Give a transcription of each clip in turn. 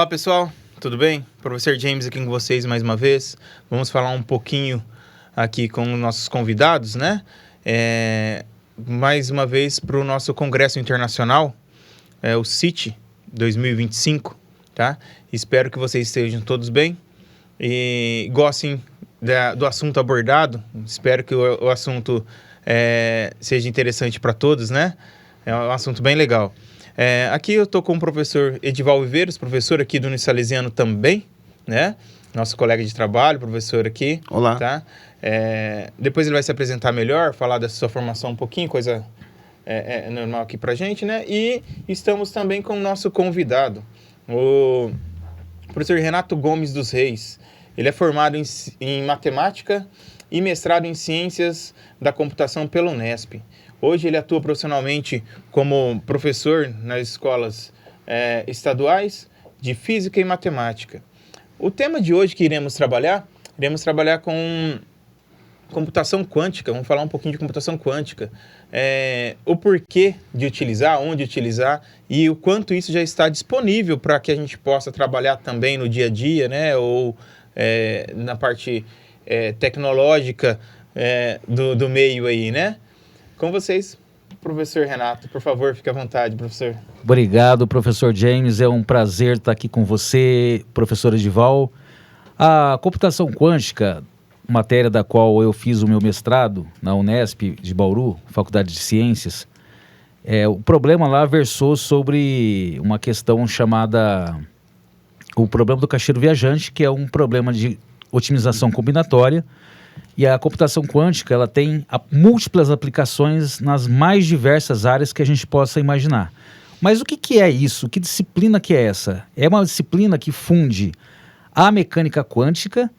Olá pessoal, tudo bem? Professor James aqui com vocês mais uma vez. Vamos falar um pouquinho aqui com nossos convidados, né? Mais uma vez para o nosso Congresso Internacional, o CIT 2025, tá? Espero que vocês estejam todos bem e gostem do assunto abordado. Espero que o assunto seja interessante para todos, né? É um assunto bem legal. Aqui eu estou com o professor Edival Viveiros, professor aqui do Unisalesiano também, né? Nosso colega de trabalho, professor aqui. Olá. Tá? Depois ele vai se apresentar melhor, falar da sua formação um pouquinho, coisa normal aqui pra gente, né? E estamos também com o nosso convidado, o professor Renato Gomes dos Reis. Ele é formado em matemática e mestrado em ciências da computação pela Unesp. Hoje ele atua profissionalmente como professor nas escolas estaduais de física e matemática. O tema de hoje que iremos trabalhar com computação quântica. Vamos falar um pouquinho de computação quântica. O porquê de utilizar, onde utilizar e o quanto isso já está disponível para que a gente possa trabalhar também no dia a dia, né? Ou na parte tecnológica do meio aí, né? Com vocês, professor Renato. Por favor, fique à vontade, professor. Obrigado, professor James. É um prazer estar aqui com você, professor Edival. A computação quântica, matéria da qual eu fiz o meu mestrado na Unesp de Bauru, Faculdade de Ciências, o problema lá versou sobre uma questão chamada o problema do caixeiro viajante, que é um problema de otimização combinatória. E a computação quântica, ela tem múltiplas aplicações nas mais diversas áreas que a gente possa imaginar. Mas o que é isso? Que disciplina que é essa? É uma disciplina que funde a mecânica quântica,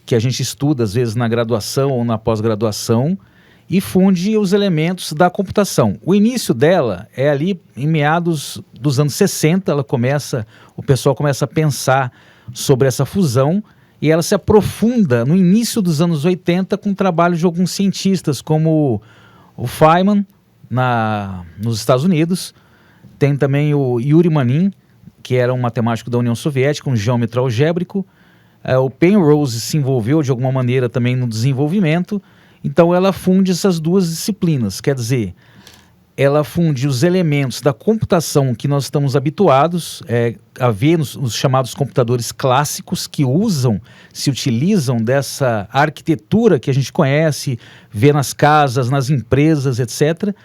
que a gente estuda às vezes na graduação ou na pós-graduação, e funde os elementos da computação. O início dela é ali em meados dos anos 60, o pessoal começa a pensar sobre essa fusão, e ela se aprofunda no início dos anos 80 com o trabalho de alguns cientistas, como o Feynman, nos Estados Unidos. Tem também o Yuri Manin, que era um matemático da União Soviética, um geômetra algébrico. O Penrose se envolveu de alguma maneira também no desenvolvimento. Então ela funde essas duas disciplinas, quer dizer, ela funde os elementos da computação que nós estamos habituados a ver nos chamados computadores clássicos, que se utilizam dessa arquitetura que a gente conhece, vê nas casas, nas empresas, etc.,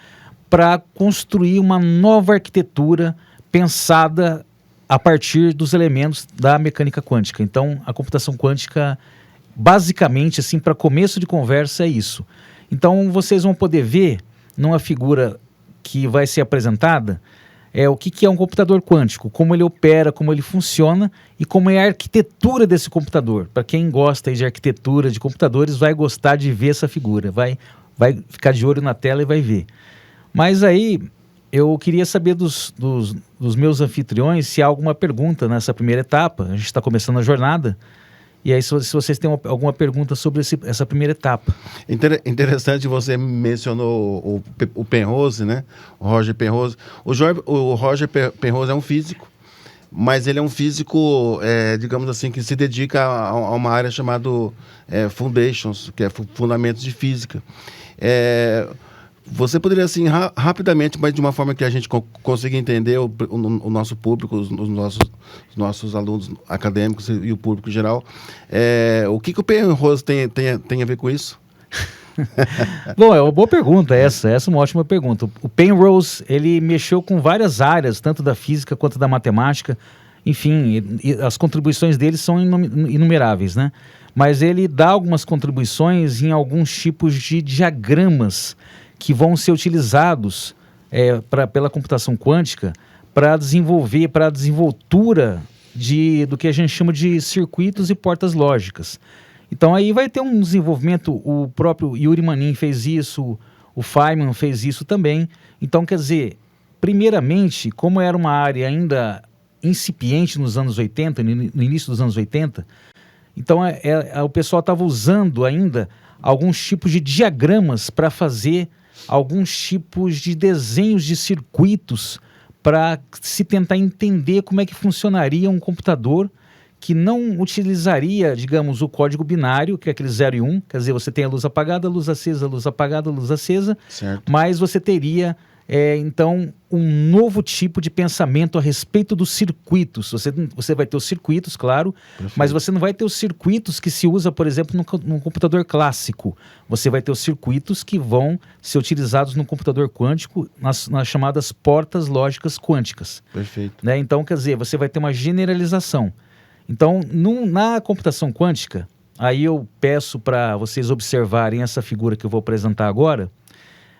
para construir uma nova arquitetura pensada a partir dos elementos da mecânica quântica. Então, a computação quântica, basicamente, assim, para começo de conversa, é isso. Então, vocês vão poder ver numa figura que vai ser apresentada o que é um computador quântico, como ele opera, como ele funciona e como é a arquitetura desse computador. Para quem gosta de arquitetura de computadores, vai gostar de ver essa figura, vai ficar de olho na tela e vai ver. Mas aí eu queria saber dos meus anfitriões se há alguma pergunta nessa primeira etapa. A gente está começando a jornada. E aí, se vocês têm alguma pergunta sobre essa primeira etapa. Interessante, você mencionou o Penrose, né? O Roger Penrose. O Roger Penrose é um físico, mas ele é um físico, digamos assim, que se dedica a uma área chamada Foundations, que é fundamentos de física. Você poderia, assim, rapidamente, mas de uma forma que a gente consiga entender o nosso público, os nossos alunos acadêmicos e o público em geral, o que o Penrose tem a ver com isso? Bom, é uma boa pergunta essa é uma ótima pergunta. O Penrose, ele mexeu com várias áreas, tanto da física quanto da matemática, enfim, as contribuições dele são inumeráveis, né? Mas ele dá algumas contribuições em alguns tipos de diagramas que vão ser utilizados pela computação quântica para a desenvoltura do que a gente chama de circuitos e portas lógicas. Então aí vai ter um desenvolvimento, o próprio Yuri Manin fez isso, o Feynman fez isso também. Então, quer dizer, primeiramente, como era uma área ainda incipiente nos anos 80, no início dos anos 80, então o pessoal estava usando ainda alguns tipos de diagramas para fazer alguns tipos de desenhos de circuitos para se tentar entender como é que funcionaria um computador que não utilizaria, digamos, o código binário, que é aquele 0 e 1, quer dizer, você tem a luz apagada, luz acesa, luz apagada, luz acesa, Certo. mas você teria, então, um novo tipo de pensamento a respeito dos circuitos. Você vai ter os circuitos, claro, mas você não vai ter os circuitos que se usa, por exemplo, no computador clássico. Você vai ter os circuitos que vão ser utilizados no computador quântico, nas chamadas portas lógicas quânticas. Perfeito. Né? Então, quer dizer, você vai ter uma generalização. Então, na computação quântica, aí eu peço para vocês observarem essa figura que eu vou apresentar agora.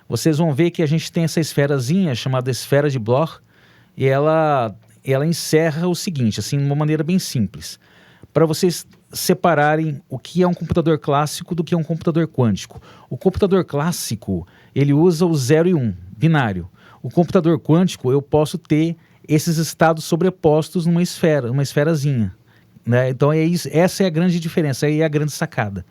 Vocês vão ver que a gente tem essa esferazinha chamada esfera de Bloch, e ela encerra o seguinte, assim, de uma maneira bem simples. Para vocês separarem o que é um computador clássico do que é um computador quântico. O computador clássico, ele usa o 0 e 1, binário. O computador quântico, eu posso ter esses estados sobrepostos numa esferazinha. Né? Então, essa é a grande diferença, aí é a grande sacada.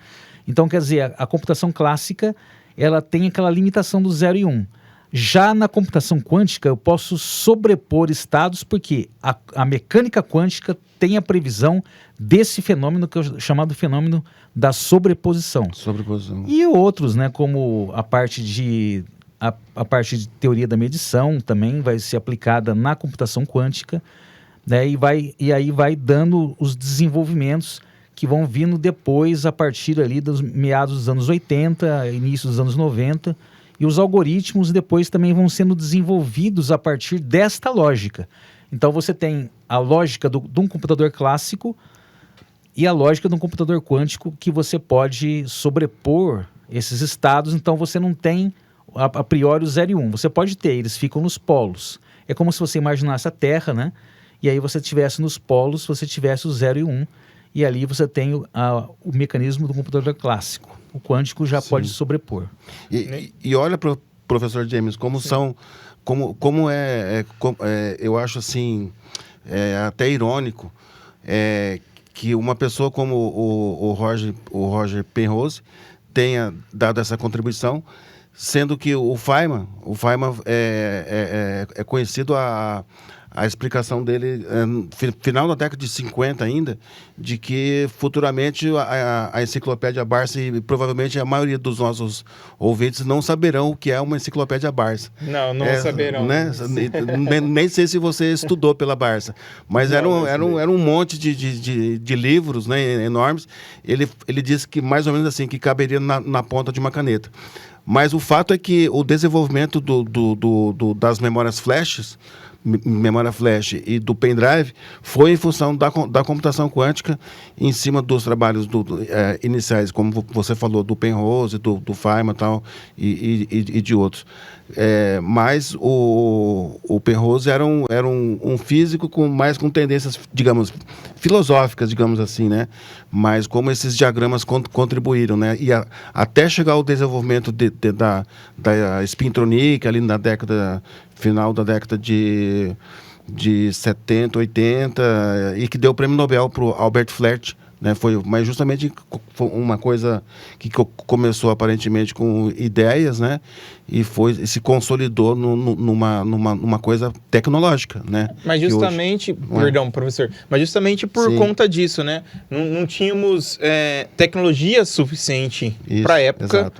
Então, quer dizer, a computação clássica, ela tem aquela limitação do 0 e 1. Já na computação quântica, eu posso sobrepor estados, porque a mecânica quântica tem a previsão desse fenômeno, que é chamado fenômeno da sobreposição. Sobreposição. E outros, né, como a parte de teoria da medição, também vai ser aplicada na computação quântica, né, e aí vai dando os desenvolvimentos que vão vindo depois, a partir ali dos meados dos anos 80, início dos anos 90, e os algoritmos depois também vão sendo desenvolvidos a partir desta lógica. Então você tem a lógica de um computador clássico e a lógica de um computador quântico, que você pode sobrepor esses estados, então você não tem a priori o 0 e 1. Você pode ter, eles ficam nos polos. É como se você imaginasse a Terra, né? E aí você tivesse nos polos, você tivesse o 0 e 1, e ali você tem o mecanismo do computador clássico. O quântico já pode sobrepor. E olha, professor James, como são, eu acho assim, até irônico, que uma pessoa como o Roger Penrose tenha dado essa contribuição, sendo que o Feynman é conhecido a explicação dele, final da década de 50 ainda, de que futuramente a enciclopédia Barça, e provavelmente a maioria dos nossos ouvintes não saberão o que é uma enciclopédia Barça. Não saberão. Né? Nem sei se você estudou pela Barça, mas era um monte de livros, né, enormes. Ele disse que mais ou menos assim, que caberia na ponta de uma caneta. Mas o fato é que o desenvolvimento das memórias memória flash e do pendrive foi em função da computação quântica, em cima dos trabalhos iniciais, como você falou, do Penrose, do Feynman e de outros. Mas o Penrose era um físico mais com tendências, digamos, filosóficas, digamos assim, né? Mas como esses diagramas contribuíram, né? E até chegar ao desenvolvimento da spintronic, ali na final da década de 70, 80, e que deu o prêmio Nobel para o Albert Flecht, né? Mas justamente foi uma coisa que começou aparentemente com ideias, né? E se consolidou numa coisa tecnológica, né? Mas justamente, perdão, professor, mas justamente por conta disso, né? Não tínhamos tecnologia suficiente para a época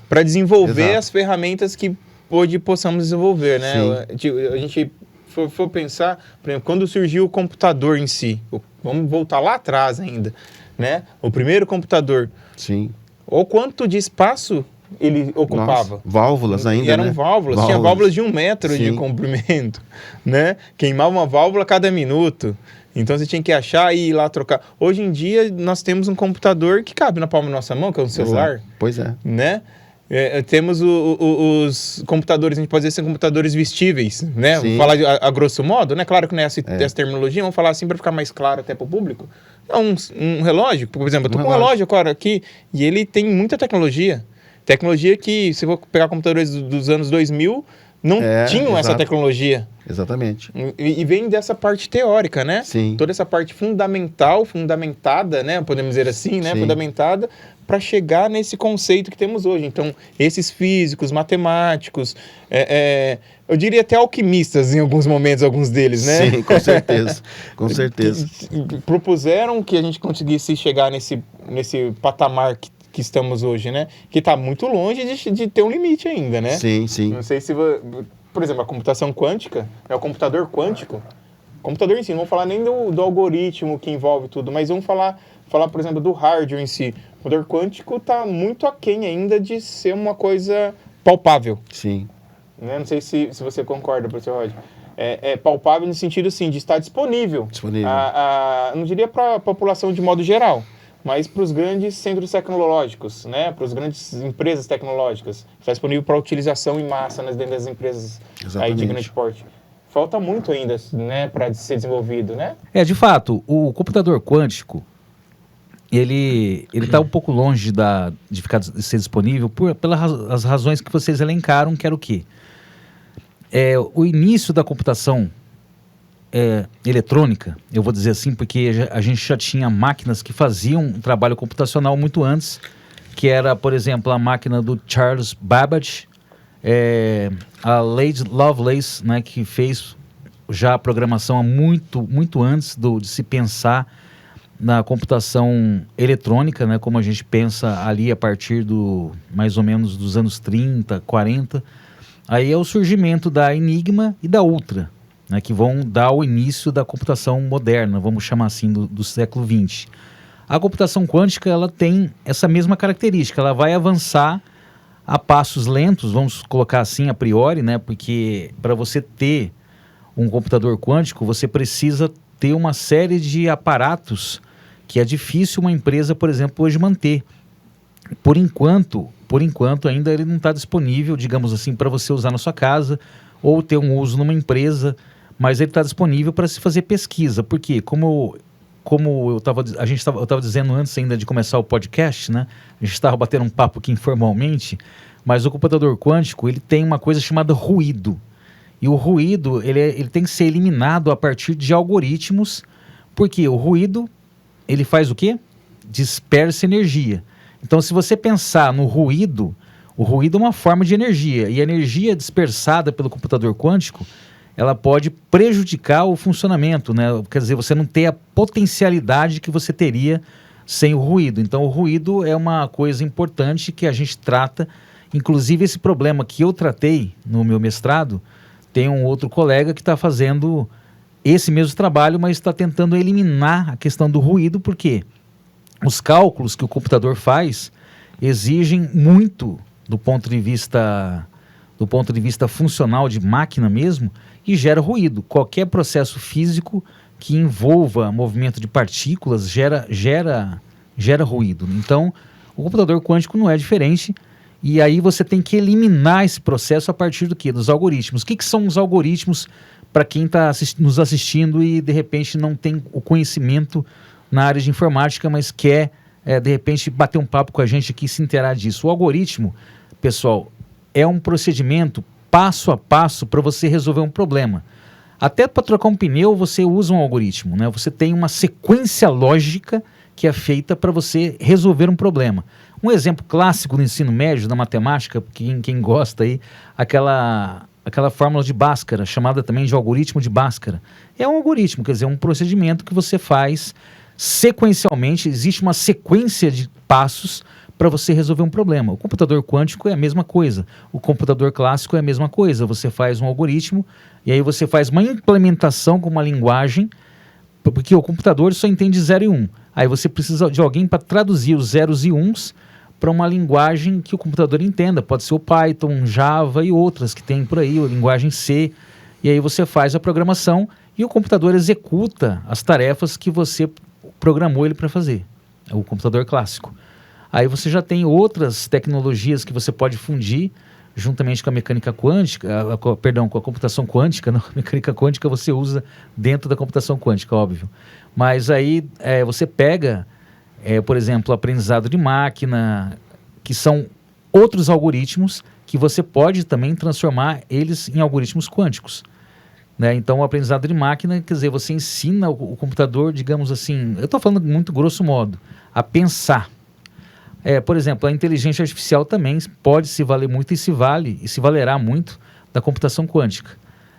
para desenvolver as ferramentas que hoje possamos desenvolver, né? A gente for pensar, por exemplo, quando surgiu o computador em si, vamos voltar lá atrás ainda, né? O primeiro computador. Sim. O quanto de espaço ele ocupava? Nossa, válvulas ainda, e eram, né? válvulas. Tinha válvulas de 1 metro de comprimento, né? Queimava uma válvula a cada minuto. Então você tinha que achar e ir lá trocar. Hoje em dia nós temos um computador que cabe na palma da nossa mão, que é um celular. Exato. Pois é. Né? Temos os computadores, a gente pode dizer, são computadores vestíveis, né? Vamos falar a grosso modo, né? Claro que não é essa terminologia, vamos falar assim para ficar mais claro até para o público. É um relógio, por exemplo, eu estou com um relógio agora aqui e ele tem muita tecnologia. Tecnologia que, se for pegar computadores dos anos 2000, não tinham essa exato. tecnologia. Exatamente. E vem dessa parte teórica, né? Sim. Toda essa parte fundamentada, né? Podemos dizer assim, né? Sim. Fundamentada para chegar nesse conceito que temos hoje. Então, esses físicos, matemáticos, eu diria até alquimistas em alguns momentos, alguns deles, né? Sim, com certeza. Com certeza. Propuseram que a gente conseguisse chegar nesse patamar que estamos hoje, né? Que está muito longe de ter um limite ainda, né? Sim, sim. Não sei se... Por exemplo, a computação quântica, o computador quântico. Computador em si, não vamos falar nem do algoritmo que envolve tudo, mas vamos falar, por exemplo, do hardware em si. O computador quântico está muito aquém ainda de ser uma coisa palpável. Sim. Né? Não sei se você concorda, professor Roger. É palpável no sentido, assim, de estar disponível. Disponível. Não diria para a população de modo geral, mas para os grandes centros tecnológicos, né? Para as grandes empresas tecnológicas. Está disponível para utilização em massa dentro das empresas aí de grande porte. Falta muito ainda, né, para ser desenvolvido, né? De fato, o computador quântico, ele está um pouco longe de ser disponível pelas razões que vocês elencaram, que era o quê? O início da computação eletrônica, eu vou dizer assim, porque a gente já tinha máquinas que faziam um trabalho computacional muito antes, que era, por exemplo, a máquina do Charles Babbage, a Lady Lovelace, né, que fez já a programação muito, muito antes de se pensar na computação eletrônica, né, como a gente pensa ali a partir mais ou menos dos anos 30, 40. Aí é o surgimento da Enigma e da Ultra, né, que vão dar o início da computação moderna, vamos chamar assim, do século XX. A computação quântica, ela tem essa mesma característica, ela vai avançar a passos lentos, vamos colocar assim a priori, né, porque para você ter um computador quântico, você precisa ter uma série de aparatos que é difícil uma empresa, por exemplo, hoje manter. Por enquanto ainda ele não está disponível, digamos assim, para você usar na sua casa ou ter um uso numa empresa, mas ele está disponível para se fazer pesquisa. Por quê? Como eu estava dizendo antes ainda de começar o podcast, né? A gente estava batendo um papo aqui informalmente, mas o computador quântico, ele tem uma coisa chamada ruído. E o ruído, ele tem que ser eliminado a partir de algoritmos, porque o ruído, ele faz o quê? Dispersa energia. Então, se você pensar no ruído, o ruído é uma forma de energia, e a energia dispersada pelo computador quântico, ela pode prejudicar o funcionamento, né? Quer dizer, você não tem a potencialidade que você teria sem o ruído. Então, o ruído é uma coisa importante que a gente trata. Inclusive, esse problema que eu tratei no meu mestrado, tem um outro colega que está fazendo esse mesmo trabalho, mas está tentando eliminar a questão do ruído, porque os cálculos que o computador faz exigem muito do ponto de vista funcional de máquina mesmo, e gera ruído. Qualquer processo físico que envolva movimento de partículas gera ruído. Então, o computador quântico não é diferente, e aí você tem que eliminar esse processo a partir do quê? Dos algoritmos. O que são os algoritmos para quem está nos assistindo e de repente não tem o conhecimento na área de informática, mas quer de repente bater um papo com a gente aqui e se inteirar disso? O algoritmo, pessoal, é um procedimento passo a passo para você resolver um problema. Até para trocar um pneu você usa um algoritmo, né? Você tem uma sequência lógica que é feita para você resolver um problema. Um exemplo clássico do ensino médio, da matemática, quem gosta aí, aquela fórmula de Bhaskara, chamada também de algoritmo de Bhaskara. É um algoritmo, quer dizer, um procedimento que você faz sequencialmente, existe uma sequência de passos para você resolver um problema. O computador quântico é a mesma coisa, o computador clássico é a mesma coisa. Você faz um algoritmo e aí você faz uma implementação com uma linguagem, porque o computador só entende 0 e 1. Aí você precisa de alguém para traduzir os zeros e uns para uma linguagem que o computador entenda. Pode ser o Python, Java e outras que tem por aí, a linguagem C. E aí você faz a programação e o computador executa as tarefas que você programou ele para fazer. É o computador clássico. Aí você já tem outras tecnologias que você pode fundir juntamente com a mecânica quântica, com a computação quântica. Não, a mecânica quântica você usa dentro da computação quântica, óbvio. Mas aí você pega, por exemplo, o aprendizado de máquina, que são outros algoritmos que você pode também transformar eles em algoritmos quânticos. Né? Então, o aprendizado de máquina, quer dizer, você ensina o computador, digamos assim, eu estou falando muito grosso modo, a pensar. Por exemplo, a inteligência artificial também pode se valer muito e se valerá muito da computação quântica.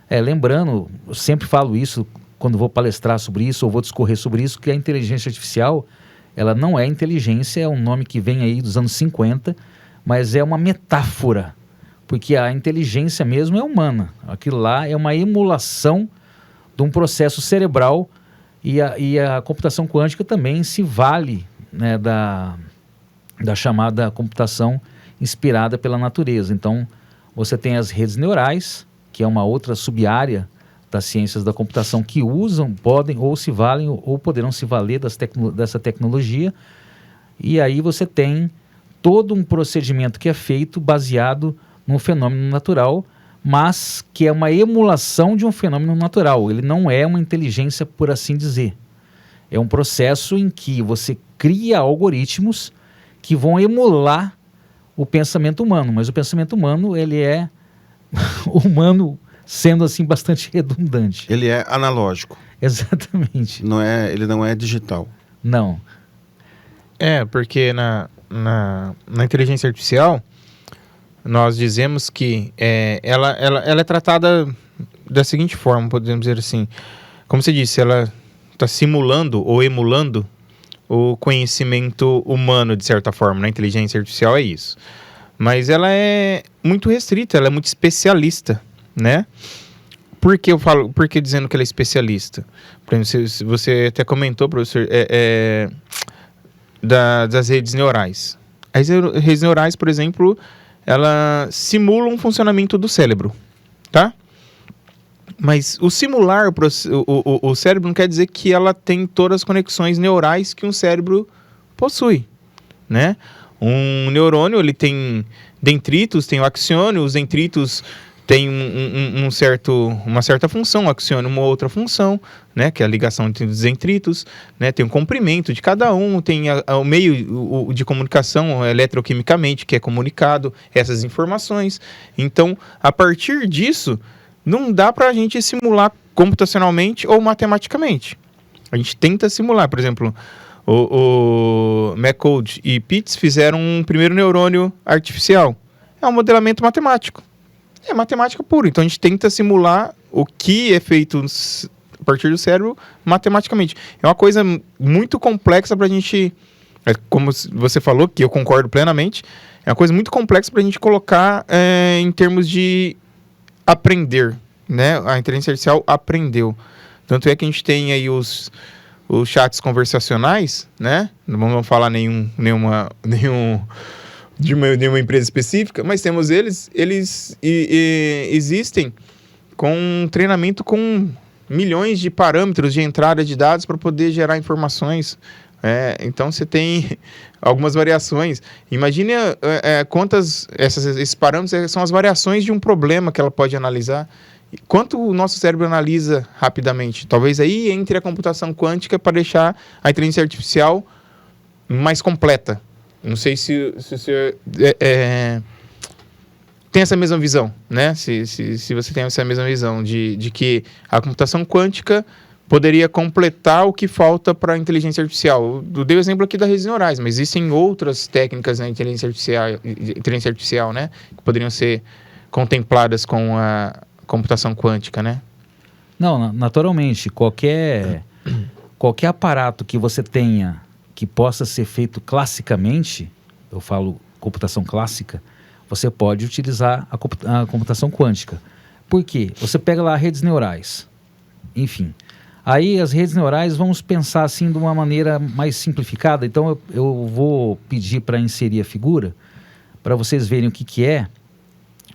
Lembrando, eu sempre falo isso quando vou palestrar sobre isso ou vou discorrer sobre isso, que a inteligência artificial, ela não é inteligência, é um nome que vem aí dos anos 50, mas é uma metáfora, porque a inteligência mesmo é humana. Aquilo lá é uma emulação de um processo cerebral e a computação quântica também se vale, né, da chamada computação inspirada pela natureza. Então, você tem as redes neurais, que é uma outra sub-área das ciências da computação que podem ou se valem ou poderão se valer dessa tecnologia. E aí você tem todo um procedimento que é feito baseado num fenômeno natural, mas que é uma emulação de um fenômeno natural. Ele não é uma inteligência, por assim dizer. É um processo em que você cria algoritmos que vão emular o pensamento humano, mas o pensamento humano, ele é humano, sendo assim bastante redundante. Ele é analógico. Exatamente. Ele não é digital. Não. Porque na inteligência artificial, nós dizemos que ela é tratada da seguinte forma, podemos dizer assim. Como você disse, ela está simulando ou emulando o conhecimento humano, de certa forma. Na inteligência artificial é isso. Mas ela é muito restrita, ela é muito especialista, né? Por que dizendo que ela é especialista? Por exemplo, você até comentou, professor, das redes neurais. As redes neurais, por exemplo, ela simula um funcionamento do cérebro, tá? Mas o simular o cérebro não quer dizer que ela tem todas as conexões neurais que um cérebro possui, né? Um neurônio, ele tem dendritos, tem o axiônio, os dendritos têm uma certa função, o axiônio uma outra função, né? Que é a ligação entre os dendritos, né? Tem um comprimento de cada um, tem o meio de comunicação eletroquimicamente que é comunicado, essas informações. Então, a partir disso, não dá para a gente simular computacionalmente ou matematicamente. A gente tenta simular, por exemplo, o McCode e Pitts fizeram um primeiro neurônio artificial. É um modelamento matemático. É matemática pura. Então a gente tenta simular o que é feito a partir do cérebro matematicamente. É uma coisa muito complexa para a gente, como você falou, que eu concordo plenamente, é uma coisa muito complexa para a gente colocar em termos de aprender, né? A inteligência artificial aprendeu. Tanto é que a gente tem aí os chats conversacionais, né? Não vamos falar nenhuma de uma empresa específica, mas temos eles existem com um treinamento com milhões de parâmetros de entrada de dados para poder gerar informações. Então você tem algumas variações. Imagine quantas esses parâmetros são as variações de um problema que ela pode analisar. Quanto o nosso cérebro analisa rapidamente? Talvez aí entre a computação quântica para deixar a inteligência artificial mais completa. Não sei se você tem essa mesma visão, né? Se você tem essa mesma visão de que a computação quântica poderia completar o que falta para a inteligência artificial. Eu dei o exemplo aqui das redes neurais, mas existem outras técnicas na inteligência artificial, né? Que poderiam ser contempladas com a computação quântica, né? Não, naturalmente, qualquer aparato que você tenha que possa ser feito classicamente, eu falo computação clássica, você pode utilizar a computação quântica. Por quê? Você pega lá redes neurais, enfim. Aí as redes neurais, vamos pensar assim de uma maneira mais simplificada. Então eu vou pedir para inserir a figura, para vocês verem o que é,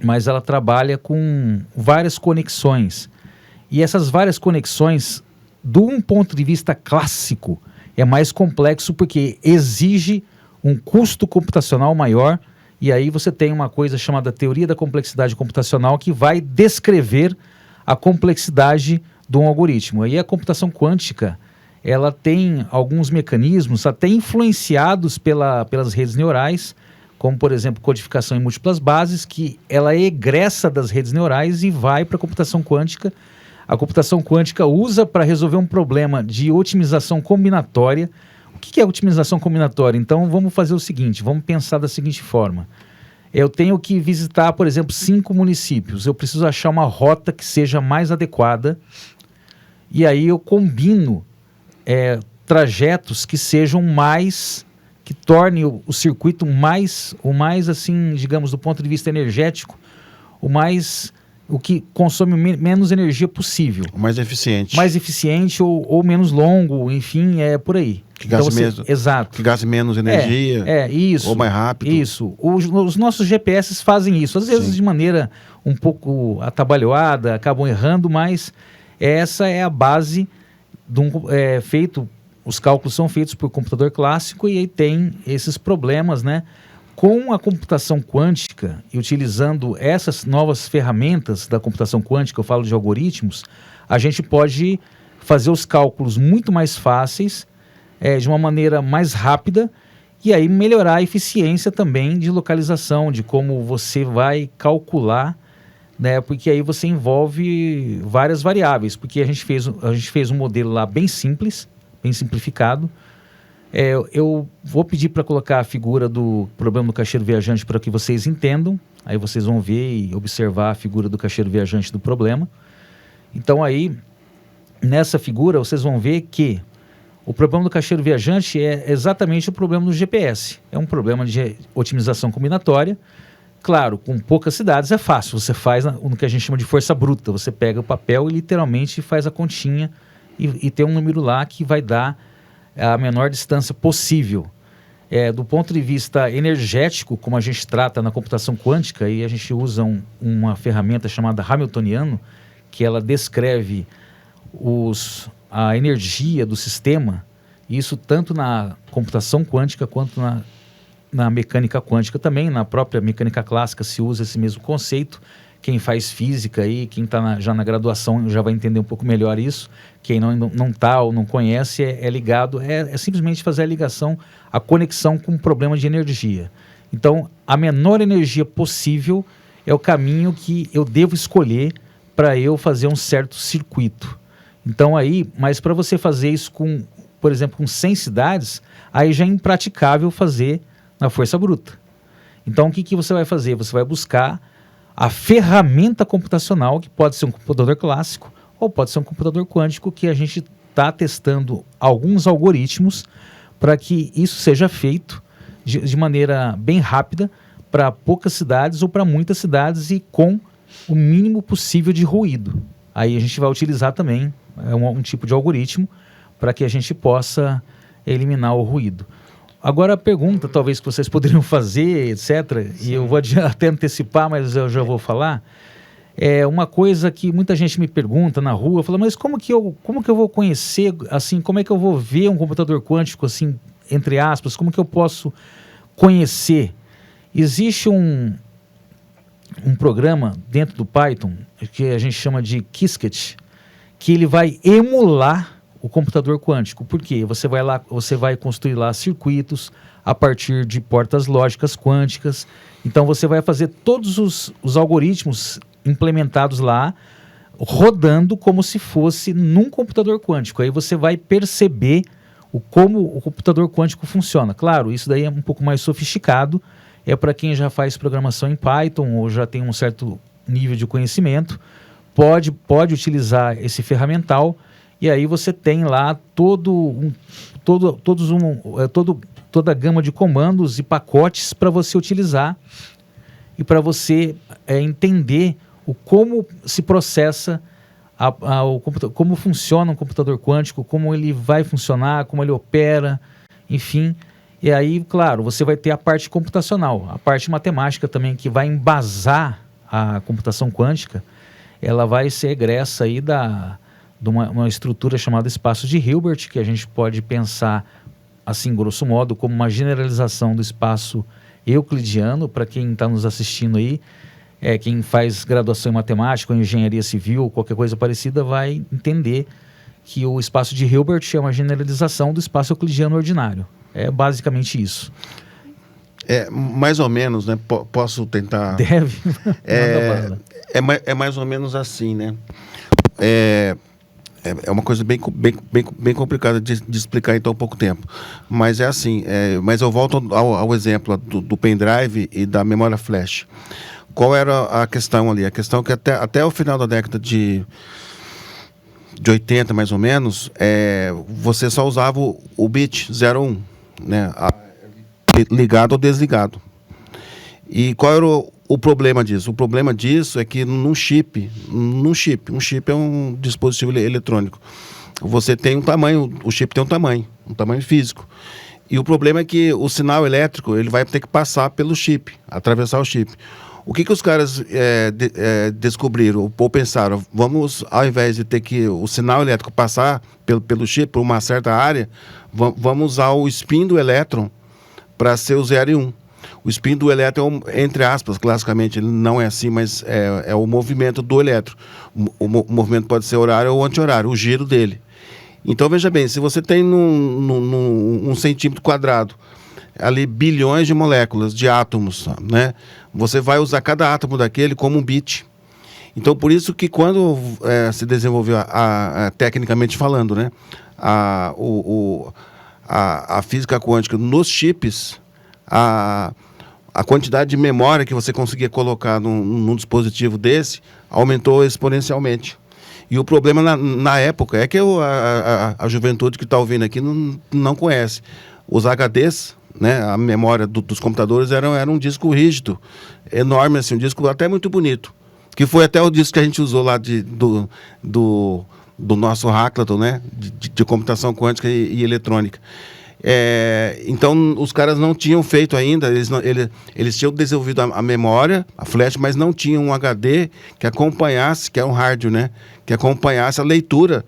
mas ela trabalha com várias conexões. E essas várias conexões, de um ponto de vista clássico, é mais complexo porque exige um custo computacional maior, e aí você tem uma coisa chamada teoria da complexidade computacional que vai descrever a complexidade de um algoritmo. Aí a computação quântica, ela tem alguns mecanismos até influenciados pelas redes neurais, como, por exemplo, codificação em múltiplas bases, que ela é egressa das redes neurais e vai para a computação quântica. A computação quântica usa para resolver um problema de otimização combinatória. O que é otimização combinatória? Então, vamos fazer o seguinte, vamos pensar da seguinte forma. Eu tenho que visitar, por exemplo, 5 municípios. Eu preciso achar uma rota que seja mais adequada. E aí eu combino trajetos que sejam mais... que torne o circuito o mais assim, digamos, do ponto de vista energético, o que consome menos energia possível. O mais eficiente. Mais eficiente ou menos longo, enfim, é por aí. Que gaste menos. Exato. Que gaste menos energia. Isso. Ou mais rápido. Isso. Os nossos GPS fazem isso. Às vezes de maneira um pouco atabalhoada, acabam errando, mas essa é a base feito. Os cálculos são feitos por computador clássico e aí tem esses problemas, né? Com a computação quântica e utilizando essas novas ferramentas da computação quântica, eu falo de algoritmos, a gente pode fazer os cálculos muito mais fáceis, de uma maneira mais rápida, e aí melhorar a eficiência também de localização, de como você vai calcular, né? Porque aí você envolve várias variáveis, porque a gente fez um modelo lá bem simples, bem simplificado. Eu vou pedir para colocar a figura do problema do caixeiro viajante para que vocês entendam. Aí vocês vão ver e observar a figura do caixeiro viajante do problema. Então aí, nessa figura, vocês vão ver que o problema do caixeiro viajante é exatamente o problema do GPS. É um problema de otimização combinatória. Claro, com poucas cidades é fácil. Você faz no que a gente chama de força bruta. Você pega o papel e literalmente faz a continha e tem um número lá que vai dar a menor distância possível. Do ponto de vista energético, como a gente trata na computação quântica, e a gente usa uma ferramenta chamada Hamiltoniano, que ela descreve a energia do sistema, isso tanto na computação quântica quanto na mecânica quântica também. Na própria mecânica clássica se usa esse mesmo conceito. Quem faz física aí, quem está já na graduação já vai entender um pouco melhor isso. Quem não está ou não conhece é ligado, é simplesmente fazer a ligação, a conexão com um problema de energia. Então, a menor energia possível é o caminho que eu devo escolher para eu fazer um certo circuito. Então mas para você fazer isso por exemplo, com 100 cidades, aí já é impraticável fazer na força bruta. Então, o que você vai fazer? Você vai buscar a ferramenta computacional, que pode ser um computador clássico ou pode ser um computador quântico, que a gente está testando alguns algoritmos para que isso seja feito de maneira bem rápida para poucas cidades ou para muitas cidades e com o mínimo possível de ruído. Aí a gente vai utilizar também um tipo de algoritmo para que a gente possa eliminar o ruído. Agora a pergunta, talvez, que vocês poderiam fazer, etc., e eu vou até antecipar, mas eu já vou falar, é uma coisa que muita gente me pergunta na rua, fala, mas como que eu vou conhecer, assim, como é que eu vou ver um computador quântico, assim, entre aspas, como que eu posso conhecer? Existe um programa dentro do Python, que a gente chama de Qiskit, que ele vai emular o computador quântico. Por quê? Você vai construir lá circuitos a partir de portas lógicas quânticas. Então você vai fazer todos os algoritmos implementados lá, rodando como se fosse num computador quântico. Aí você vai perceber como o computador quântico funciona. Claro, isso daí é um pouco mais sofisticado, é para quem já faz programação em Python ou já tem um certo nível de conhecimento, pode utilizar esse ferramental. E aí você tem lá toda a gama de comandos e pacotes para você utilizar e para você entender como se processa, como funciona um computador quântico, como ele vai funcionar, como ele opera, enfim. E aí, claro, você vai ter a parte computacional, a parte matemática também, que vai embasar a computação quântica. Ela vai ser egressa aí de uma estrutura chamada espaço de Hilbert, que a gente pode pensar, assim, grosso modo, como uma generalização do espaço euclidiano. Para quem está nos assistindo aí, quem faz graduação em matemática ou engenharia civil, qualquer coisa parecida, vai entender que o espaço de Hilbert é uma generalização do espaço euclidiano ordinário. É basicamente isso. Mais ou menos, né? Posso tentar... Deve. Manda bala. É mais ou menos assim, né? É uma coisa bem complicada de explicar em tão pouco tempo. Mas é assim, mas eu volto ao exemplo do pendrive e da memória flash. Qual era a questão ali? A questão é que até o final da década de 80, mais ou menos, você só usava o bit 01, né? Ligado ou desligado. E qual era o problema disso? O problema disso é que um chip é um dispositivo eletrônico. Você tem um tamanho, o chip tem um tamanho físico. E o problema é que o sinal elétrico ele vai ter que passar pelo chip, atravessar o chip. O que os caras descobriram ou pensaram? Vamos, ao invés de ter que o sinal elétrico passar pelo chip, por uma certa área, vamos usar o spin do elétron para ser o 0 e 1. O spin do elétron, entre aspas, classicamente, ele não é assim, mas é o movimento do elétron. O movimento pode ser horário ou anti-horário, o giro dele. Então, veja bem, se você tem um centímetro quadrado, ali bilhões de moléculas, de átomos, né? Você vai usar cada átomo daquele como um bit. Então, por isso que quando se desenvolveu, tecnicamente falando, né? A física quântica nos chips, a quantidade de memória que você conseguia colocar num dispositivo desse aumentou exponencialmente. E o problema na época é que a juventude que está ouvindo aqui não conhece. Os HDs, né, a memória dos computadores era um disco rígido, enorme, assim, um disco até muito bonito. Que foi até o disco que a gente usou lá do nosso hackathon, né, de computação quântica e eletrônica. Então, os caras não tinham feito ainda, eles tinham desenvolvido a memória, a flash, mas não tinham um HD que acompanhasse, que é um hardware, né? Que acompanhasse a leitura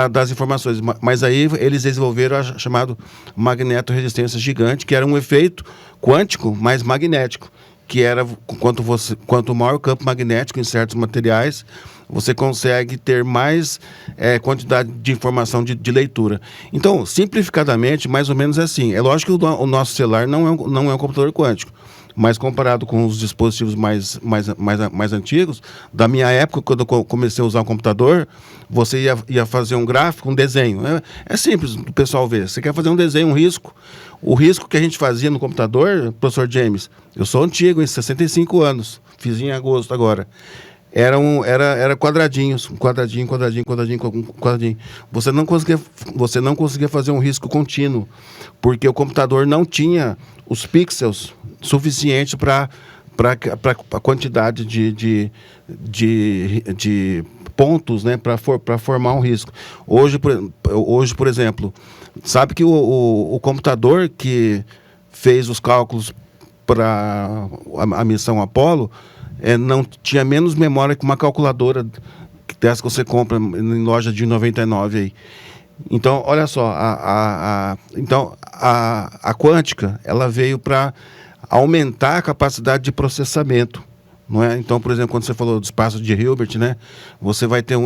das informações. Mas aí eles desenvolveram a chamado magnetorresistência gigante, que era um efeito quântico, mas magnético, que era quanto maior o campo magnético em certos materiais, você consegue ter mais quantidade de informação de leitura. Então, simplificadamente, mais ou menos é assim. É lógico que o nosso celular não é um computador quântico, mas comparado com os dispositivos mais antigos, da minha época, quando eu comecei a usar um computador, você ia fazer um gráfico, um desenho. É simples o pessoal ver. Você quer fazer um desenho, um risco. O risco que a gente fazia no computador, professor James, eu sou antigo, em 65 anos, fiz em agosto agora. Era quadradinhos, quadradinho. Você não conseguia fazer um risco contínuo, porque o computador não tinha os pixels suficientes para a quantidade de pontos, né, para formar um risco. Hoje, por exemplo, sabe que o computador que fez os cálculos para a missão Apollo não tinha menos memória que uma calculadora dessa que você compra em loja de 99 aí. Então, olha só, a quântica, ela veio para aumentar a capacidade de processamento, não é? Então, por exemplo, quando você falou do espaço de Hilbert, né, você vai ter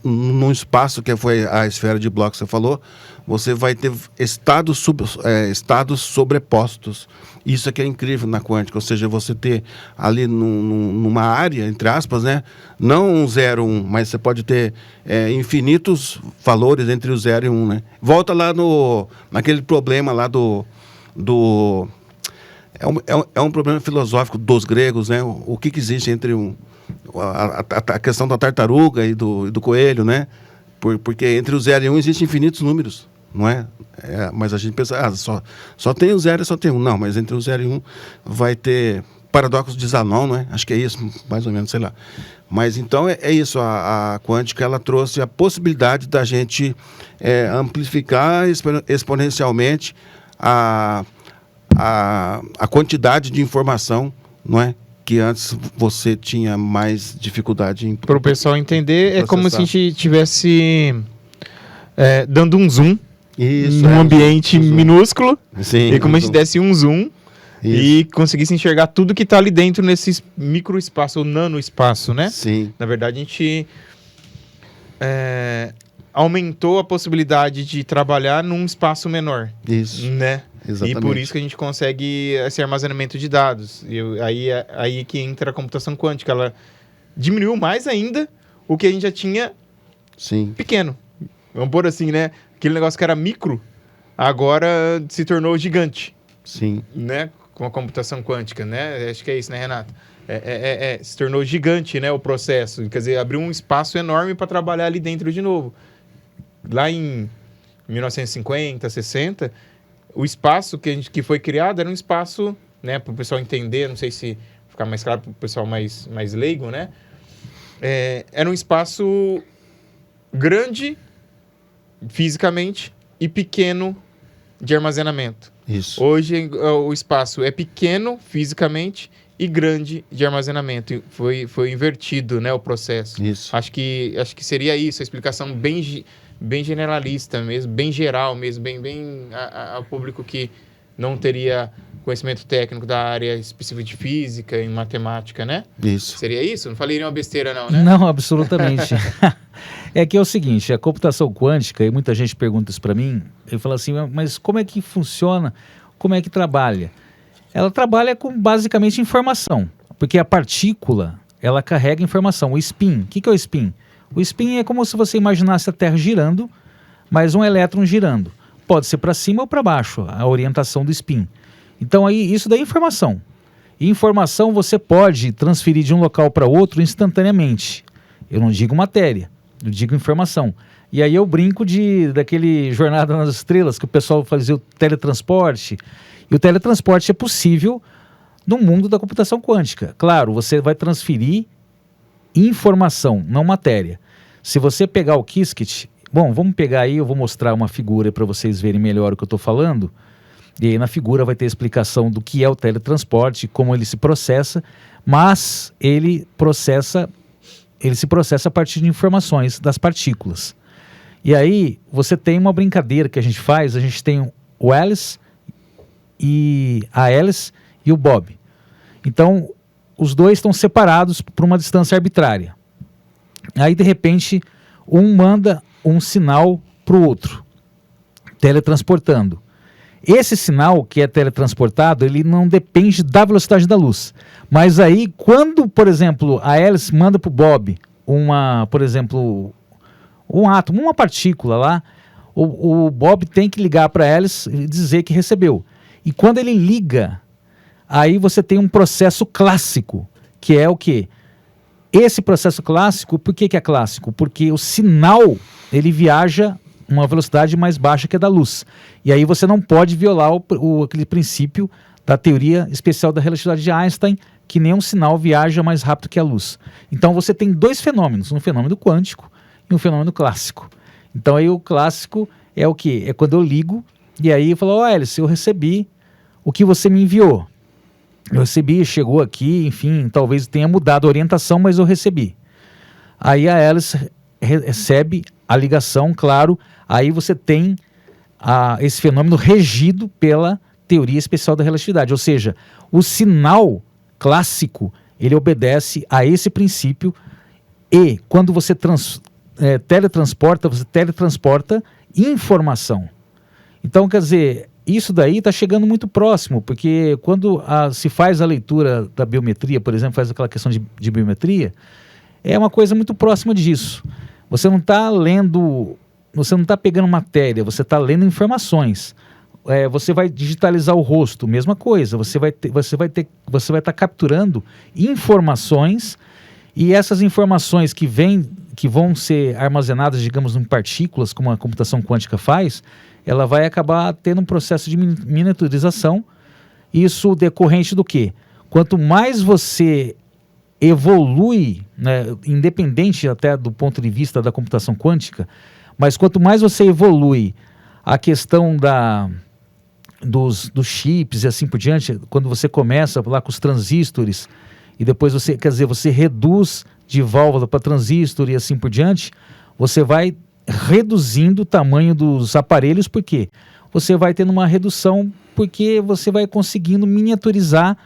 num espaço que foi a esfera de Bloch que você falou, você vai ter estados sobrepostos. Isso aqui é incrível na quântica, ou seja, você ter ali numa área, entre aspas, né, não um 0 1, mas você pode ter infinitos valores entre o 0 e 1, né? Volta lá naquele problema lá é um problema filosófico dos gregos, né? O que existe entre a questão da tartaruga e do coelho, né? Porque entre o 0 e 1 existem infinitos números, não é? Mas a gente pensa, só tem o 0 e só tem 1. Não, mas entre o 0 e 1 vai ter paradoxo de Zanon, não é? Acho que é isso, mais ou menos, sei lá. Mas então é isso, a quântica ela trouxe a possibilidade da gente amplificar exponencialmente a quantidade de informação, não é? Que antes você tinha mais dificuldade em... Para o pessoal entender, é como se a gente estivesse dando um zoom num ambiente minúsculo. Sim, e como a gente desse um zoom e conseguisse enxergar tudo que está ali dentro nesse microespaço ou nanoespaço, né? Sim. Na verdade, a gente... aumentou a possibilidade de trabalhar num espaço menor. Isso. Né? Exatamente. E por isso que a gente consegue esse armazenamento de dados. Aí que entra a computação quântica. Ela diminuiu mais ainda o que a gente já tinha pequeno. Vamos pôr assim, né? Aquele negócio que era micro, agora se tornou gigante. Sim. Né? Com a computação quântica, né? Acho que é isso, né, Renato? Se tornou gigante, né, o processo. Quer dizer, abriu um espaço enorme para trabalhar ali dentro de novo. Lá em 1950, 60, o espaço que foi criado era um espaço, né, para o pessoal entender, não sei se ficar mais claro para o pessoal mais leigo, né? Era um espaço grande fisicamente e pequeno de armazenamento. Isso. Hoje o espaço é pequeno fisicamente e grande de armazenamento. Foi invertido, né, o processo. Isso. Acho que seria isso, a explicação bem generalista mesmo, bem geral mesmo, bem ao público que não teria conhecimento técnico da área específica de física e matemática, né? Isso. Seria isso? Não falei nenhuma besteira não, né? Não, absolutamente. É que é o seguinte, a computação quântica, e muita gente pergunta isso para mim, ele fala assim, mas como é que funciona, como é que trabalha? Ela trabalha com basicamente informação, porque a partícula, ela carrega informação. O spin, o que é o spin? O spin é como se você imaginasse a Terra girando, mas um elétron girando. Pode ser para cima ou para baixo, a orientação do spin. Então aí isso daí é informação. E informação você pode transferir de um local para outro instantaneamente. Eu não digo matéria, eu digo informação. E aí eu brinco daquele Jornada nas Estrelas, que o pessoal fazia o teletransporte. E o teletransporte é possível no mundo da computação quântica. Claro, você vai transferir informação, não matéria. Se você pegar o Qiskit, bom, vamos pegar aí, eu vou mostrar uma figura para vocês verem melhor o que eu estou falando. E aí na figura vai ter a explicação do que é o teletransporte, como ele se processa, mas ele se processa a partir de informações das partículas. E aí você tem uma brincadeira que a gente faz, a gente tem o Alice e o Bob. Então, os dois estão separados por uma distância arbitrária. Aí, de repente, um manda um sinal para o outro, teletransportando. Esse sinal que é teletransportado, ele não depende da velocidade da luz. Mas aí, quando, por exemplo, a Alice manda para o Bob por exemplo, um átomo, uma partícula lá, o Bob tem que ligar para a Alice e dizer que recebeu. E quando ele liga, aí você tem um processo clássico, que é o quê? Esse processo clássico, por que é clássico? Porque o sinal, ele viaja uma velocidade mais baixa que a da luz. E aí você não pode violar aquele princípio da teoria especial da relatividade de Einstein, que nenhum sinal viaja mais rápido que a luz. Então você tem dois fenômenos, um fenômeno quântico e um fenômeno clássico. Então aí o clássico é o quê? É quando eu ligo e aí eu falo, Alice, eu recebi o que você me enviou. Eu recebi, chegou aqui, enfim, talvez tenha mudado a orientação, mas eu recebi. Aí a Alice recebe a ligação, claro, aí você tem esse fenômeno regido pela teoria especial da relatividade, ou seja, o sinal clássico, ele obedece a esse princípio e quando você teletransporta, você teletransporta informação. Então, quer dizer, isso daí está chegando muito próximo, porque quando se faz a leitura da biometria, por exemplo, faz aquela questão de biometria, é uma coisa muito próxima disso. Você não está lendo, você não está pegando matéria, você está lendo informações. Você vai digitalizar o rosto, mesma coisa. Você vai estar capturando informações e essas informações que vão ser armazenadas, digamos, em partículas, como a computação quântica faz, ela vai acabar tendo um processo de miniaturização. Isso decorrente do quê? Quanto mais você evolui, né, independente até do ponto de vista da computação quântica, mas quanto mais você evolui a questão dos chips e assim por diante, quando você começa lá com os transistores e depois você reduz de válvula para transistor e assim por diante, você vai reduzindo o tamanho dos aparelhos, porque você vai tendo uma redução, porque você vai conseguindo miniaturizar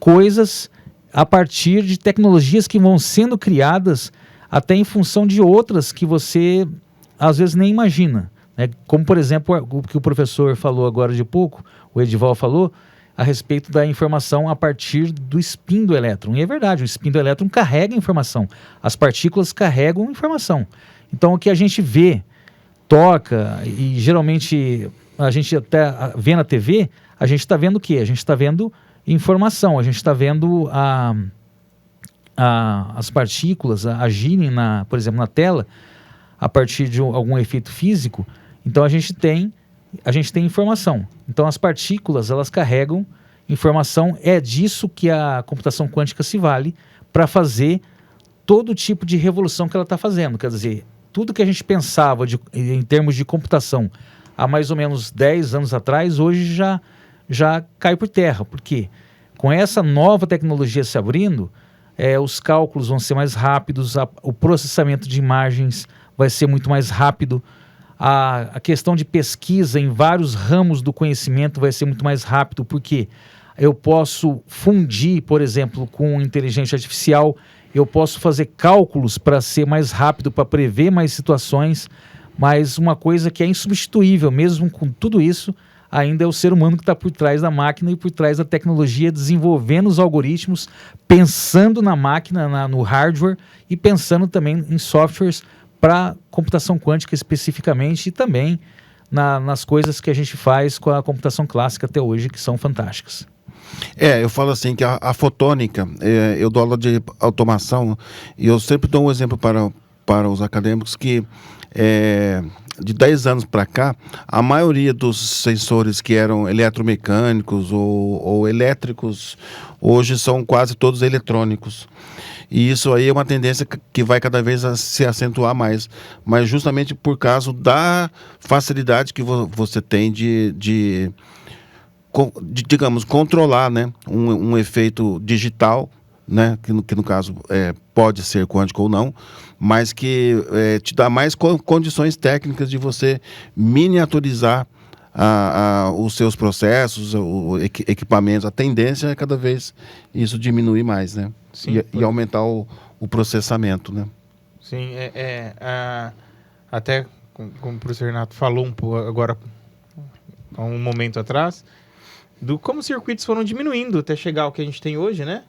coisas a partir de tecnologias que vão sendo criadas até em função de outras que você às vezes nem imagina, né? Como, por exemplo, o que o professor falou agora de pouco, o Edival falou, a respeito da informação a partir do spin do elétron. E é verdade, o spin do elétron carrega informação. As partículas carregam informação. Então, o que a gente vê, toca, e geralmente a gente até vê na TV, a gente está vendo o quê? A gente está vendo informação, a gente está vendo as partículas agirem, por exemplo, na tela, a partir de algum efeito físico. Então, a gente tem informação. Então, as partículas, elas carregam informação. É disso que a computação quântica se vale para fazer todo tipo de revolução que ela está fazendo. Quer dizer, tudo que a gente pensava em termos de computação há mais ou menos 10 anos atrás, hoje já cai por terra. Por quê? Com essa nova tecnologia se abrindo, os cálculos vão ser mais rápidos, o processamento de imagens vai ser muito mais rápido, a questão de pesquisa em vários ramos do conhecimento vai ser muito mais rápido, porque eu posso fundir, por exemplo, com inteligência artificial, eu posso fazer cálculos para ser mais rápido, para prever mais situações, mas uma coisa que é insubstituível, mesmo com tudo isso, ainda é o ser humano que está por trás da máquina e por trás da tecnologia, desenvolvendo os algoritmos, pensando na máquina, no hardware e pensando também em softwares para computação quântica especificamente e também nas coisas que a gente faz com a computação clássica até hoje, que são fantásticas. Eu falo assim que a fotônica, eu dou aula de automação e eu sempre dou um exemplo para os acadêmicos que de 10 anos para cá, a maioria dos sensores que eram eletromecânicos ou elétricos, hoje são quase todos eletrônicos. E isso aí é uma tendência que vai cada vez se acentuar mais, mas justamente por causa da facilidade que você tem de digamos, controlar, né, um efeito digital, né, que no caso pode ser quântico ou não, mas que te dá mais condições técnicas de você miniaturizar os seus processos, equipamentos. A tendência é cada vez isso diminuir mais, né? Sim, e aumentar o processamento, né? Sim, até como o professor Renato falou um pouco agora, há um momento atrás, do como os circuitos foram diminuindo até chegar ao que a gente tem hoje, né?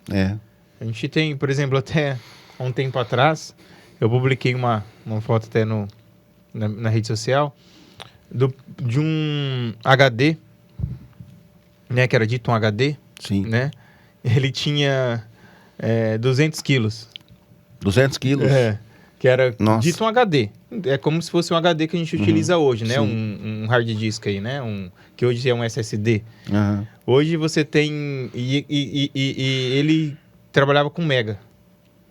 A gente tem, por exemplo, até há um tempo atrás, eu publiquei uma foto até na rede social de um HD, né? Que era dito um HD. Sim. Né? Ele tinha 200 quilos. 200 quilos? Que era dito um HD. É como se fosse um HD que a gente utiliza hoje, né? Um hard disk aí, né? Que hoje é um SSD. Uhum. Hoje você tem... E ele trabalhava com mega,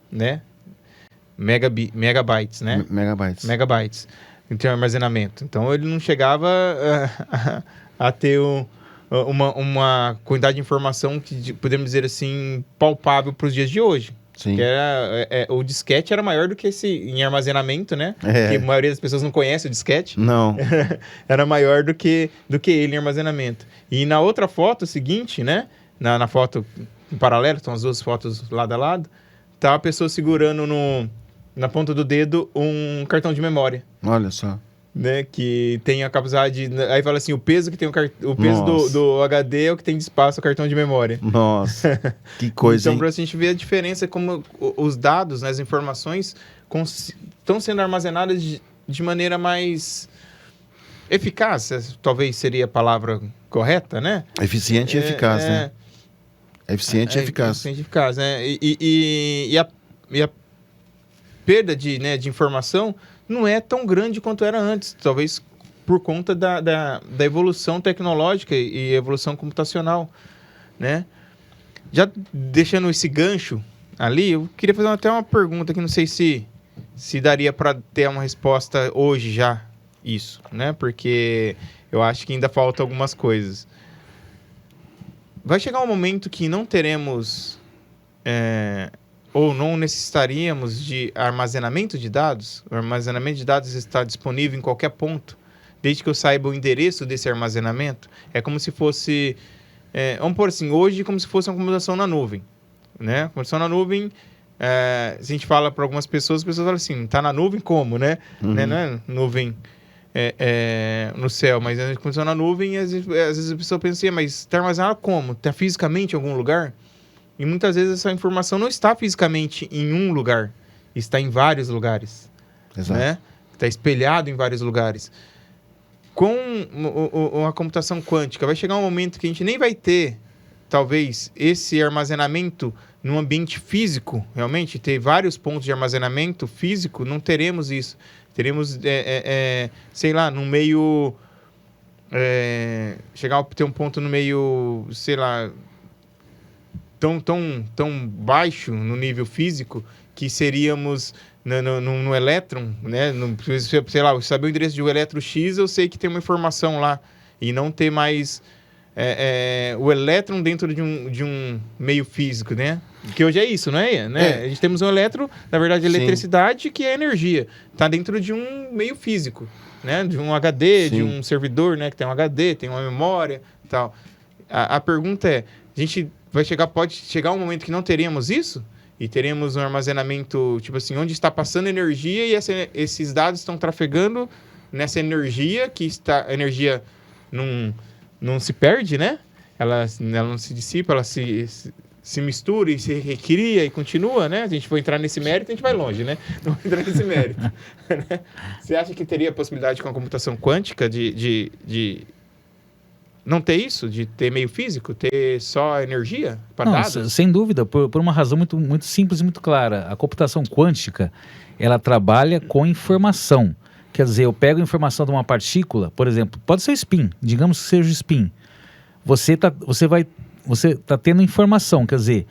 né? Megabytes, né? Megabytes. Então, armazenamento. Então, ele não chegava a ter uma quantidade de informação que, podemos dizer assim, palpável para os dias de hoje. Sim. Que o disquete era maior do que esse em armazenamento, né? Que a maioria das pessoas não conhece o disquete. Não. Era maior do que ele em armazenamento. E na outra foto seguinte, né? Na foto em paralelo, estão as duas fotos lado a lado, tá a pessoa segurando na ponta do dedo um cartão de memória. Olha só. Né, que tem a capacidade... Aí fala assim, o peso que tem o peso do HD é o que tem de espaço o cartão de memória. Nossa, que coisa, Então, para a gente ver a diferença, como os dados, né, as informações estão sendo armazenadas de maneira mais eficaz, talvez seria a palavra correta, né? Eficiente e eficaz, né? Eficiente e eficaz. Eficiente e eficaz, né? E a perda de informação não é tão grande quanto era antes, talvez por conta da evolução tecnológica e evolução computacional, né? Já deixando esse gancho ali, eu queria fazer até uma pergunta que não sei se daria para ter uma resposta hoje já, isso, né? Porque eu acho que ainda faltam algumas coisas. Vai chegar um momento que não teremos... ou não necessitaríamos de armazenamento de dados. O armazenamento de dados está disponível em qualquer ponto, desde que eu saiba o endereço desse armazenamento. É como se fosse, vamos pôr assim, hoje como se fosse uma computação na nuvem, né? Computação na nuvem, se a gente fala para algumas pessoas, as pessoas falam assim, tá na nuvem como, né? Né? Não é nuvem no céu, mas quando está na nuvem, às vezes a pessoa pensa assim, mas está armazenado como? Está fisicamente em algum lugar? E muitas vezes essa informação não está fisicamente em um lugar, está em vários lugares. Exato. Né? Está espelhado em vários lugares. Com a computação quântica, vai chegar um momento que a gente nem vai ter, talvez, esse armazenamento num ambiente físico, realmente, ter vários pontos de armazenamento físico, não teremos isso. Teremos, sei lá, no meio... chegar a ter um ponto no meio, sei lá, tão baixo no nível físico que seríamos... No elétron, né? Sei lá, saber o endereço de um elétron X, eu sei que tem uma informação lá. E não ter mais o elétron dentro de um meio físico, né? Que hoje é isso, não é? Né? A gente temos um elétron, na verdade, eletricidade, que é energia. Está dentro de um meio físico, né? De um HD, de um servidor, né? Que tem um HD, tem uma memória e tal. A pergunta é, pode chegar um momento que não teremos isso? E teremos um armazenamento, tipo assim, onde está passando energia e esses dados estão trafegando nessa energia, a energia não se perde, né? Ela não se dissipa, ela se mistura e se recria e continua, né? Se a gente for entrar nesse mérito, a gente vai longe, né? Não vou entrar nesse mérito. Você acha que teria a possibilidade com a computação quântica de não ter isso? De ter meio físico? Ter só energia para dados? Sem dúvida, por uma razão muito, muito simples e muito clara. A computação quântica, ela trabalha com informação. Quer dizer, eu pego a informação de uma partícula, por exemplo, pode ser spin, digamos que seja spin. Você tá tendo informação, quer dizer,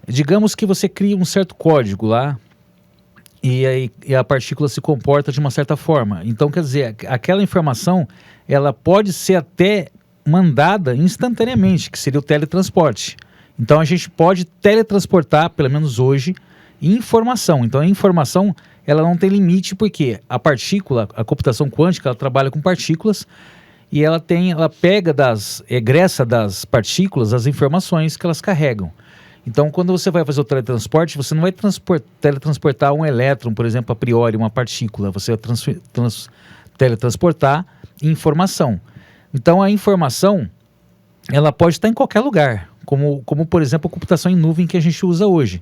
digamos que você cria um certo código lá e a partícula se comporta de uma certa forma. Então, quer dizer, aquela informação, ela pode ser até mandada instantaneamente, que seria o teletransporte. Então a gente pode teletransportar, pelo menos hoje, informação. Então a informação, ela não tem limite, porque a partícula, a computação quântica, ela trabalha com partículas e ela pega egressa das partículas as informações que elas carregam. Então quando você vai fazer o teletransporte, você não vai teletransportar um elétron, por exemplo, a priori, uma partícula. Você vai teletransportar informação. Então, a informação, ela pode estar em qualquer lugar, como, por exemplo, a computação em nuvem que a gente usa hoje,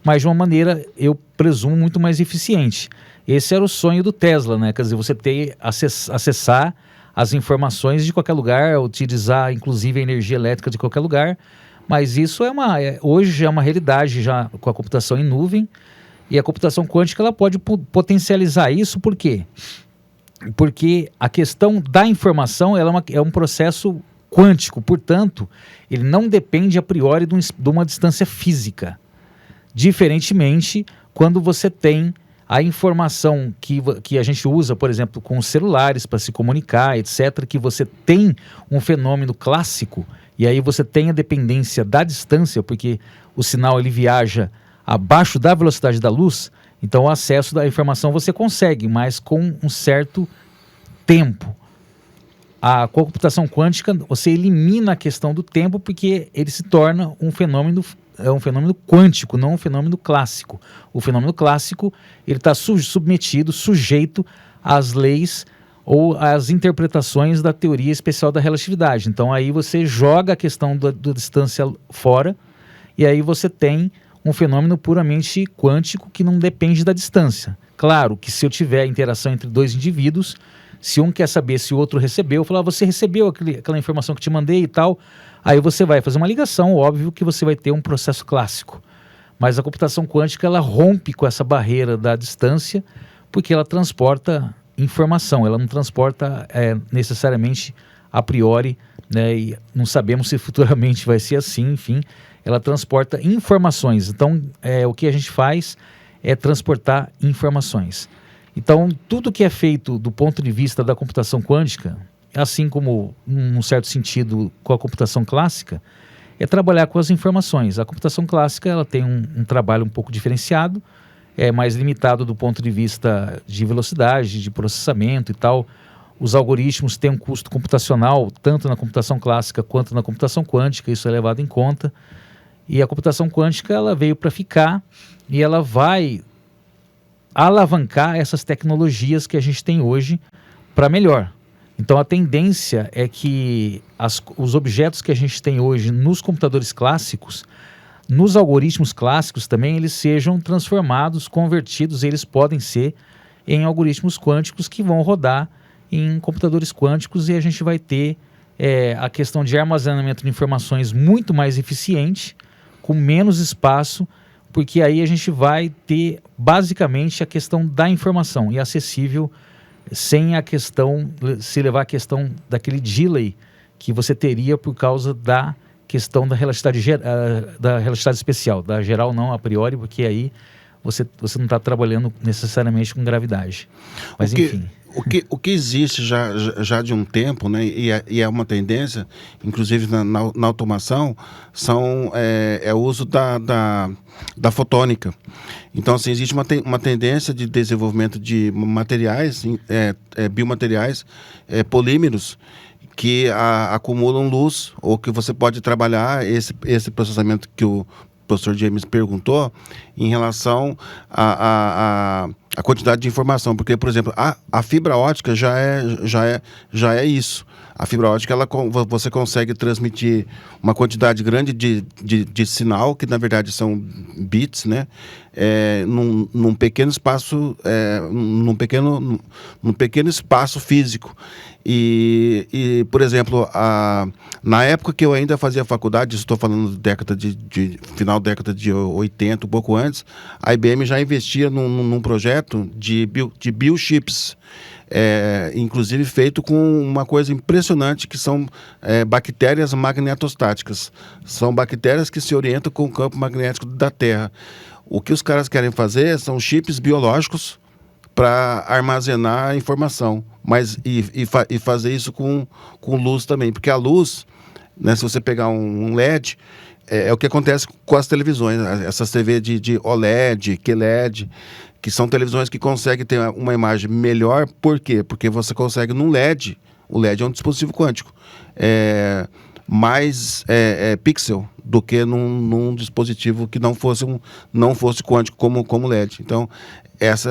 mas de uma maneira, eu presumo, muito mais eficiente. Esse era o sonho do Tesla, né? Quer dizer, você acessar as informações de qualquer lugar, utilizar, inclusive, a energia elétrica de qualquer lugar, mas isso hoje já é uma realidade já com a computação em nuvem, e a computação quântica, ela pode potencializar isso, por quê? Porque a questão da informação é um processo quântico, portanto, ele não depende a priori de uma distância física. Diferentemente, quando você tem a informação que a gente usa, por exemplo, com os celulares para se comunicar, etc., que você tem um fenômeno clássico, e aí você tem a dependência da distância, porque o sinal ele viaja abaixo da velocidade da luz. Então o acesso da informação você consegue, mas com um certo tempo. Com a computação quântica você elimina a questão do tempo, porque ele se torna um fenômeno quântico, não um fenômeno clássico. O fenômeno clássico ele está sujeito às leis ou às interpretações da teoria especial da relatividade. Então aí você joga a questão da distância fora e aí você tem um fenômeno puramente quântico que não depende da distância. Claro que se eu tiver interação entre dois indivíduos, se um quer saber se o outro recebeu, eu falo, você recebeu aquela informação que te mandei e tal, aí você vai fazer uma ligação, óbvio que você vai ter um processo clássico. Mas a computação quântica, ela rompe com essa barreira da distância, porque ela transporta informação, ela não transporta necessariamente a priori, né, e não sabemos se futuramente vai ser assim, enfim, ela transporta informações. Então, o que a gente faz é transportar informações. Então, tudo que é feito do ponto de vista da computação quântica, assim como, num certo sentido, com a computação clássica, é trabalhar com as informações. A computação clássica ela tem um trabalho um pouco diferenciado, é mais limitado do ponto de vista de velocidade, de processamento e tal. Os algoritmos têm um custo computacional, tanto na computação clássica quanto na computação quântica, isso é levado em conta. E a computação quântica, ela veio para ficar e ela vai alavancar essas tecnologias que a gente tem hoje para melhor. Então a tendência é que os objetos que a gente tem hoje nos computadores clássicos, nos algoritmos clássicos também, eles sejam transformados, convertidos, eles podem ser em algoritmos quânticos que vão rodar em computadores quânticos, e a gente vai ter a questão de armazenamento de informações muito mais eficiente, com menos espaço, porque aí a gente vai ter basicamente a questão da informação e acessível, sem a questão, se levar a questão daquele delay que você teria por causa da questão da relatividade especial, da geral não a priori, porque aí você não está trabalhando necessariamente com gravidade. Mas enfim. O que existe já de um tempo, né, e é uma tendência, inclusive na automação, é o uso da fotônica. Então, assim, existe uma tendência de desenvolvimento de materiais, biomateriais, polímeros, que acumulam luz, ou que você pode trabalhar esse processamento que o professor James perguntou em relação a quantidade de informação, porque, por exemplo, a fibra ótica já é isso. A fibra ótica, você consegue transmitir uma quantidade grande de sinal, que na verdade são bits, né? Num pequeno espaço, num pequeno espaço físico. E por exemplo, na época que eu ainda fazia faculdade, estou falando de final da década de 80, um pouco antes, a IBM já investia num projeto de biochips, inclusive feito com uma coisa impressionante, que são bactérias magnetostáticas. São bactérias que se orientam com o campo magnético da Terra. O que os caras querem fazer são chips biológicos para armazenar informação, mas e fazer isso com luz também, porque a luz, né, se você pegar um LED, é o que acontece com as televisões, essas TV de OLED, QLED, que são televisões que conseguem ter uma imagem melhor. Por quê? Porque você consegue num LED, o LED é um dispositivo quântico, mais pixel do que num dispositivo que não fosse quântico como LED. Então, essa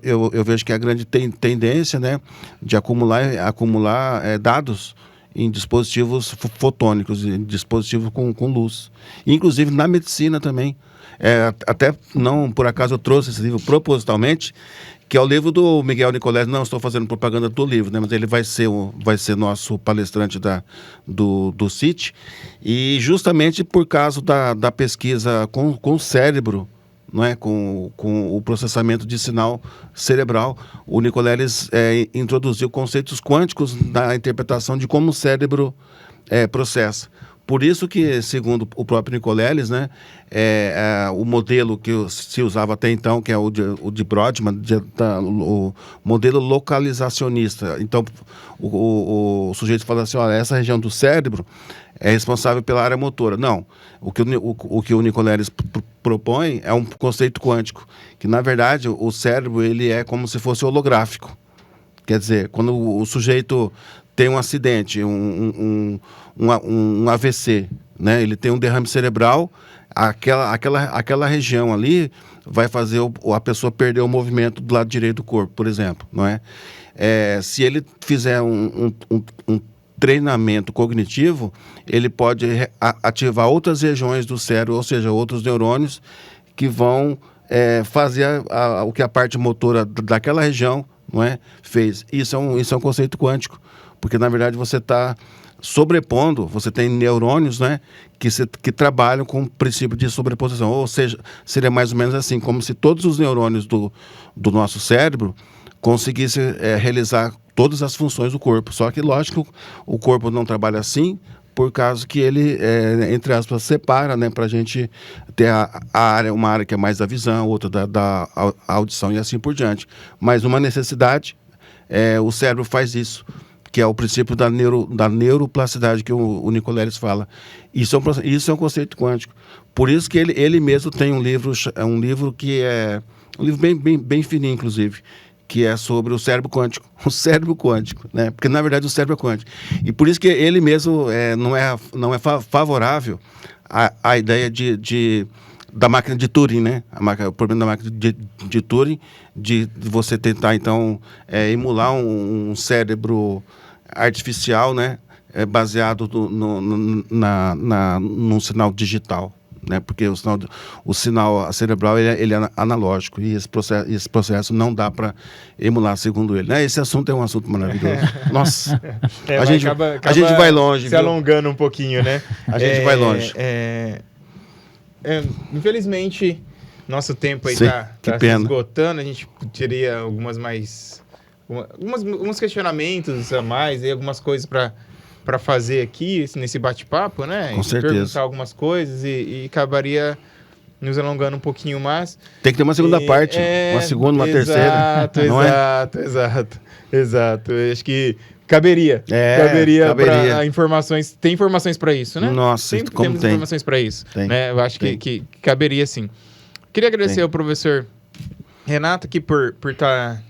eu vejo que é a grande tendência, né, de acumular dados em dispositivos fotônicos, em dispositivos com luz. Inclusive na medicina também. Até não por acaso eu trouxe esse livro propositalmente, que é o livro do Miguel Nicolés. Não estou fazendo propaganda do livro, né, mas ele vai ser nosso palestrante do CIT, e justamente por causa da pesquisa com o cérebro, não é? com o processamento de sinal cerebral, o Nicoleles introduziu conceitos quânticos na interpretação de como o cérebro processa. Por isso que, segundo o próprio Nicoleles, né, o modelo que se usava até então, que é o de Brodmann, o modelo localizacionista. Então, o sujeito fala assim, olha, essa região do cérebro é responsável pela área motora. Não, o que o Nicoleles propõe é um conceito quântico, que, na verdade, o cérebro ele é como se fosse holográfico. Quer dizer, quando o sujeito tem um acidente, um AVC, né? Ele tem um derrame cerebral, aquela região ali vai fazer a pessoa perder o movimento do lado direito do corpo, por exemplo, não é? Se ele fizer um treinamento cognitivo, ele pode ativar outras regiões do cérebro, ou seja, outros neurônios que vão fazer o que a parte motora daquela região, não é, fez. Isso é um conceito quântico, porque na verdade você está sobrepondo, você tem neurônios, né, que trabalham com o princípio de sobreposição, ou seja, seria mais ou menos assim, como se todos os neurônios do nosso cérebro conseguissem realizar todas as funções do corpo. Só que, lógico, o corpo não trabalha assim, por causa que ele, entre aspas, separa, né, para a gente ter uma área que é mais da visão, outra da audição e assim por diante. Mas uma necessidade, o cérebro faz isso, que é o princípio da neuroplasticidade que o Nicoleles fala. Isso é um conceito quântico. Por isso que ele mesmo tem um livro que é um livro bem fininho, inclusive, que é sobre o cérebro quântico. O cérebro quântico, né? Porque, na verdade, o cérebro é quântico. E por isso que ele mesmo não é favorável à ideia da máquina de Turing, né? O problema da máquina de Turing, de você tentar, então, emular um cérebro artificial, né? Baseado num sinal digital. Né? Porque o sinal cerebral ele é analógico e esse processo não dá para emular, segundo ele. Né? Esse assunto é um assunto maravilhoso. Nossa, a gente vai longe. Se alongando um pouquinho, né? A gente vai longe. Infelizmente, nosso tempo aí está se esgotando. A gente teria alguns questionamentos a mais, e algumas coisas para fazer aqui nesse bate-papo, né? Com certeza. Perguntar algumas coisas e acabaria nos alongando um pouquinho mais. Tem que ter uma segunda parte, uma segunda, uma terceira. Exato. Eu acho que caberia para informações. Tem informações para isso, né? Nossa, temos informações para isso. Né? Eu acho que caberia sim. Queria agradecer ao professor Renato aqui por estar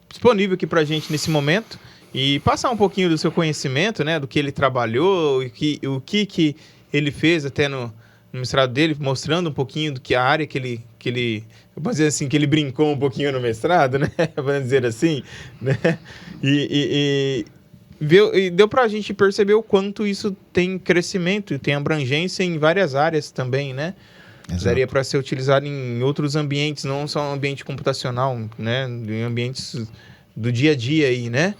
disponível aqui para a gente nesse momento. E passar um pouquinho do seu conhecimento, né? Do que ele trabalhou, o que ele fez até no mestrado dele, mostrando um pouquinho do que a área que ele vamos dizer assim, que ele brincou um pouquinho no mestrado, né? Vamos dizer assim, né? E deu pra gente perceber o quanto isso tem crescimento e tem abrangência em várias áreas também, né? Exato. Daria para ser utilizado em outros ambientes, não só um ambiente computacional, né? Em ambientes do dia a dia aí, né?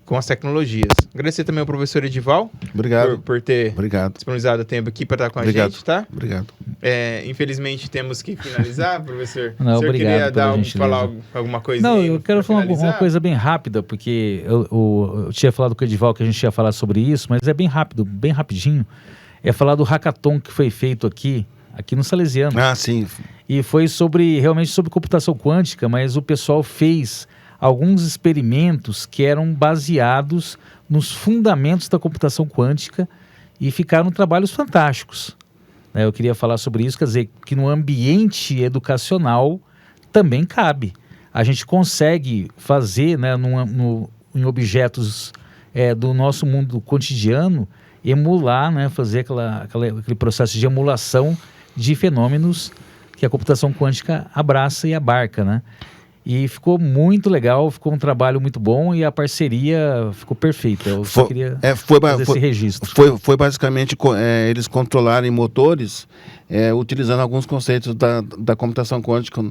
Com as tecnologias. Agradecer também ao professor Edival. Obrigado. Por ter disponibilizado tempo aqui para estar com a gente, tá? Obrigado. Infelizmente temos que finalizar, professor. Não, o senhor queria falar alguma coisa? Não, eu quero falar uma coisa bem rápida, porque eu tinha falado com o Edival que a gente ia falar sobre isso, mas é bem rápido, bem rapidinho. É falar do hackathon que foi feito aqui no Salesiano. Ah, sim. E foi realmente sobre computação quântica, mas o pessoal fez alguns experimentos que eram baseados nos fundamentos da computação quântica e ficaram trabalhos fantásticos. Eu queria falar sobre isso, quer dizer, que no ambiente educacional também cabe. A gente consegue fazer, né, em objetos do nosso mundo cotidiano, emular, né, fazer aquele processo de emulação de fenômenos que a computação quântica abraça e abarca, né? E ficou muito legal, ficou um trabalho muito bom e a parceria ficou perfeita. Eu só queria fazer esse registro. Foi basicamente eles controlarem motores utilizando alguns conceitos da computação quântica,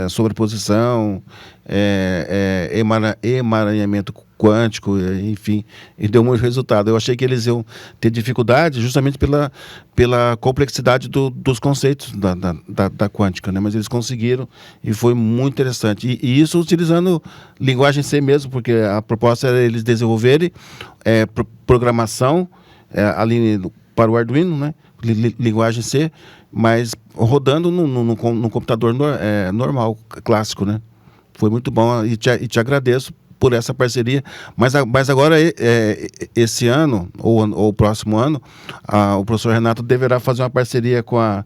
sobreposição, emaranhamento quântico, enfim, e deu muito resultado. Eu achei que eles iam ter dificuldade justamente pela complexidade dos conceitos da quântica, né? Mas eles conseguiram e foi muito interessante. E isso utilizando linguagem C mesmo, porque a proposta era eles desenvolverem programação ali para o Arduino, né? Linguagem C, mas rodando no computador normal, clássico, né? Foi muito bom e te agradeço por essa parceria, mas agora esse ano ou o próximo ano o professor Renato deverá fazer uma parceria com a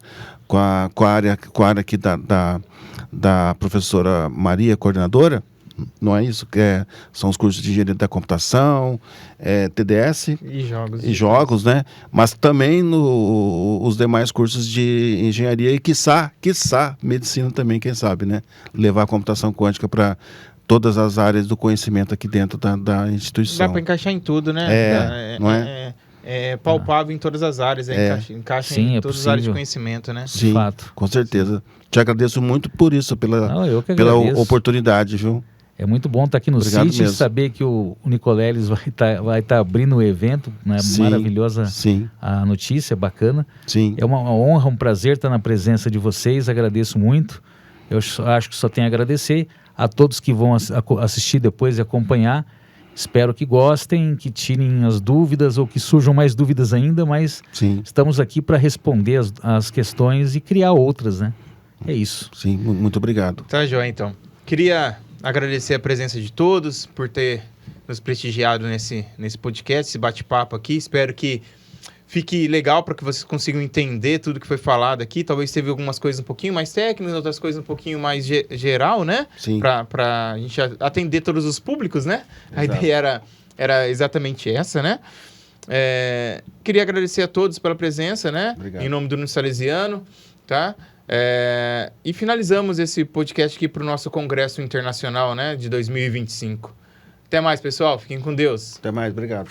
área aqui da professora Maria, coordenadora, não é isso? São os cursos de engenharia da computação, TDS e jogos, né? Mas também os demais cursos de engenharia e quiçá medicina também, quem sabe, né? Levar a computação quântica para todas as áreas do conhecimento aqui dentro da instituição. Dá para encaixar em tudo, né? Não é? É palpável em todas as áreas, encaixa Sim, em todas as áreas de conhecimento, né? Sim, fato. Com certeza. Te agradeço muito por isso, pela oportunidade, viu? É muito bom estar aqui no CIT e saber que o Nicoleles vai estar abrindo o evento, né? Sim, maravilhosa sim. A notícia, bacana. Sim. É uma honra, um prazer estar na presença de vocês, agradeço muito. Eu acho que só tenho a agradecer a todos que vão assistir depois e acompanhar. Espero que gostem, que tirem as dúvidas ou que surjam mais dúvidas ainda, mas sim, estamos aqui para responder as questões e criar outras, né? É isso. Sim, muito obrigado. Tá, joia, então. Queria agradecer a presença de todos por ter nos prestigiado nesse podcast, esse bate-papo aqui. Espero que fique legal para que vocês consigam entender tudo que foi falado aqui. Talvez teve algumas coisas um pouquinho mais técnicas, outras coisas um pouquinho mais geral, né? Sim. Para a gente atender todos os públicos, né? Exato. A ideia era exatamente essa, né? Queria agradecer a todos pela presença, né? Obrigado. Em nome do Núcleo Salesiano, tá? E finalizamos esse podcast aqui para o nosso Congresso Internacional, né? De 2025. Até mais, pessoal. Fiquem com Deus. Até mais. Obrigado.